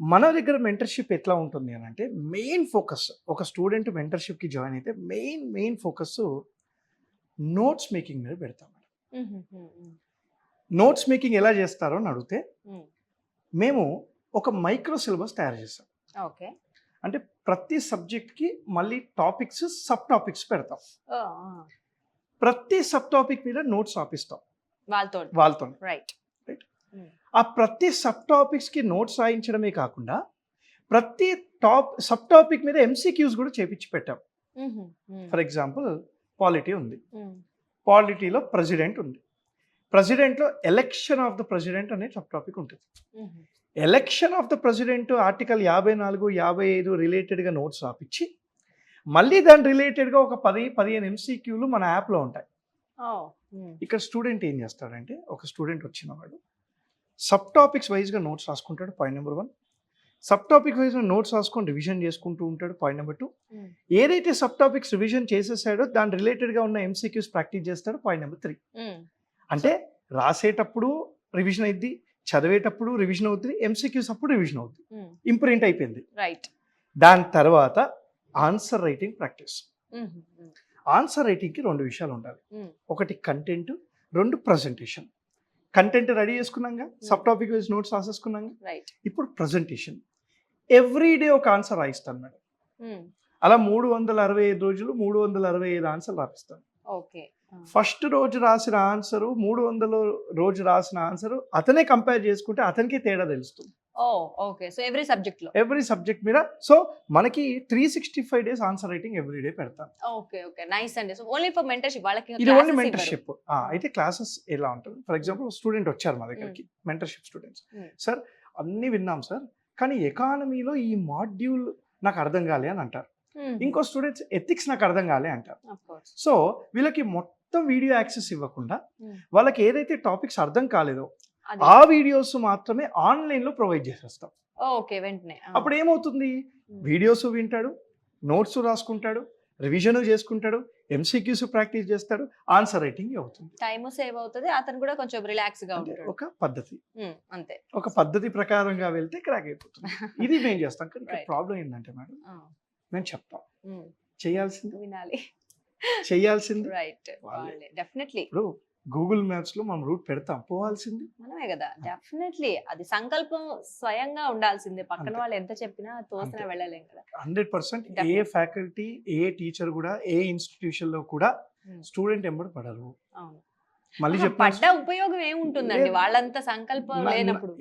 మన దగ్గర మెంటర్‌షిప్ ఎట్లా ఉంటుంది అనంటే, మెయిన్ ఫోకస్ ఒక స్టూడెంట్ మెంటర్‌షిప్‌కి జాయిన్ అయితే మెయిన్ ఫోకస్ నోట్స్ మేకింగ్ మీద పెడతాం మేడం. హుహుహు. హ్మ్. నోట్స్ మేకింగ్ ఎలా చేస్తారో అని అడిగితే, హ్మ్. మేము ఒక మైక్రో సిలబస్ తయారు చేస్తాం. ఓకే. అంటే ప్రతి సబ్జెక్ట్‌కి మళ్ళీ టాపిక్స్, సబ్ టాపిక్స్ పెడతాం. ఓహ్! ఆ! ప్రతి సబ్ టాపిక్ మీద నోట్స్ రాపిస్తాం వాళ్ళతోని. వాళ్ళతోని. రైట్. రైట్. హ్మ్. ఆ ప్రతి సబ్ టాపిక్స్‌కి నోట్స్ రాయించడమే కాకుండా, ప్రతి సబ్ టాపిక్ మీద ఎంసీక్యూస్ కూడా చేపించి పెట్టాం. హుహు. హ్మ్. ఫర్ ఎగ్జాంపుల్ పాలిటీ ఉంది. హ్మ్. పాలిటీలో ప్రెసిడెంట్ ఉంది. ప్రెసిడెంట్‌లో ఎలక్షన్ ఆఫ్ ద ప్రెసిడెంట్ అనే సబ్ టాపిక్ ఉంటుంది. హుహు. Election of the president article 54, 55 రిలేటెడ్‌గా నోట్స్ రాపిచ్చి, మళ్ళీ దాని రిలేటెడ్‌గా ఒక 10, 15 ఎంసీక్యూలు మన యాప్‌లో ఉంటాయి. ఓహ్! హ్మ్. ఇక్కడ స్టూడెంట్ ఏం చేస్తాడంటే, ఒక స్టూడెంట్ వచ్చినవాడు సబ్ టాపిక్స్ వైస్‌గా నోట్స్ రాసుకుంటాడు పాయింట్ నంబర్ 1. సబ్ టాపిక్ వైస్‌గా నోట్స్ రాసుకొని రివిజన్ చేసుకుంటూ ఉంటాడు పాయింట్ నంబర్ 2. హ్మ్. ఏదైతే సబ్ టాపిక్స్ రివిజన్ చేసేసాడో దాని రిలేటెడ్‌గా ఉన్న ఎంసీక్యూస్ ప్రాక్టీస్ చేస్తాడు పాయింట్ నంబర్ 3. హ్మ్. అంటే రాసేటప్పుడు రివిజన్ అయిద్ది, చదివేటప్పుడు రివిజన్ అవుద్ది, ఎంసీక్యూస్ అప్పుడు రివిజన్ అవుద్ది. హ్మ్. ఇంప్రింట్ అయిపోయింది. రైట్. దాని తర్వాత ఆన్సర్ రైటింగ్ ప్రాక్టీస్. హుహు. హ్మ్. ఆన్సర్ రైటింగ్‌కి 2 విషయాలు ఉండాలి. హ్మ్. ఒకటి కంటెంట్, 2 ప్రెజెంటేషన్. కంటెంట్ రెడీ చేసుకున్నాంగా, సబ్ టాపిక్ వైస్ నోట్స్ రాసేసుకున్నాంగా. రైట్. ఇప్పుడు ప్రెజెంటేషన్. ఎవ్రీ డే ఒక ఆన్సర్ రాయిస్తాను మేడం. హ్మ్. అలా 365 రోజులు 365 ఆన్సర్‌లు రాపిస్తాను. ఓకే. ఆ! ఫస్ట్ రోజు రాసిన ఆన్సరు, 300 రోజు రాసిన ఆన్సరు అతనే కంపేర్ చేసుకుంటే అతనికే తేడా తెలుస్తుంది. ఓహ్! ఓకే. సో, ఎవ్రీ సబ్జెక్ట్‌లో. ఎవ్రీ సబ్జెక్ట్ మీద. సో, మనకి 365 days answer writing every day పెడతాను. ఓకే. ఓకే. నైస్ అండి. సో, ఓన్లీ ఫర్ మెంటర్‌షిప్ వాళ్ళకి ఇది ఓన్లీ క్లాసెస్ ఇవ్వరు. మెంటర్‌షిప్. అయితే క్లాసెస్ ఎలా ఉంటుంది? ఫర్ ఎగ్జాంపుల్ స్టూడెంట్ వచ్చారు మా దగ్గరికి. Mentorship students. హ్మ్. సార్ అన్నీ విన్నాం సార్. కానీ ఎకానమీలో ఈ మాడ్యూల్ నాకు అర్థం కాలే అని అంటారు. హుహు. ఇంకో స్టూడెంట్స్ ఎథిక్స్ నాకు అర్థం కాలే అంటారు. Of course. సో, వీళ్ళకి మొత్తం వీడియో యాక్సెస్ ఇవ్వకుండా, హ్మ్. వాళ్ళకి ఏదైతే టాపిక్స్ అర్థం కాలేదో అది. ఆ వీడియోస్ మాత్రమే ఆన్‌లైన్‌లో ప్రొవైడ్ చేసేస్తాం. ఓకే. వెంటనే. ఆ! అప్పుడు ఏమవుతుంది? హ్మ్. వీడియోస్ వింటాడు, నోట్స్ రాసుకుంటాడు, రివిజన్ చేసుకుంటాడు, ఎంసీక్యూస్ ప్రాక్టీస్ చేస్తాడు, ఆన్సర్ రైటింగ్ అవుతుంది. టైము సేవ్ అవుతది. అతను కూడా కొంచెం రిలాక్స్‌గా అంటే ఉంటాడు. ఒక పద్ధతి. అంతే. ఒక పద్ధతి ప్రకారంగా వెళ్తే క్రాక్ అయిపోతుంది. ఇది మేము చేస్తాం. కానీ ఇక్కడ రైట్. ప్రాబ్లమ్ ఏందంటే మేడం, ఆ! మేము చెప్తాం. హ్మ్. చేయాల్సింది వినాలి. రైట్. వాళ్ళే. వాళ్ళే. డెఫినెట్‌లీ. ఇప్పుడు గూగుల్ మ్యాప్స్‌లో మనం రూట్ పెడతాం. పోవాల్సింది మనమే గదా! డెఫినెట్‌లీ. అది సంకల్పం స్వయంగా ఉండాల్సిందే. పక్కన అంతే. వాళ్ళు ఎంత చెప్పినా తోసినా అంతే. వెళ్ళలేం కదా! 100% ఏ డెఫినెట్‌లీ. ఫ్యాకల్టీ, ఏ టీచర్ కూడా, ఏ ఇన్‌స్టిట్యూషన్‌లో కూడా హ్మ్. స్టూడెంట్ ఎంబడి పడరు. అవును. మళ్ళీ అహా! చెప్తున్నాను. పడ్డ ఉపయోగం ఏముంటుందండి? లేదు. వాళ్ళంత సంకల్పం న న లేనప్పుడు.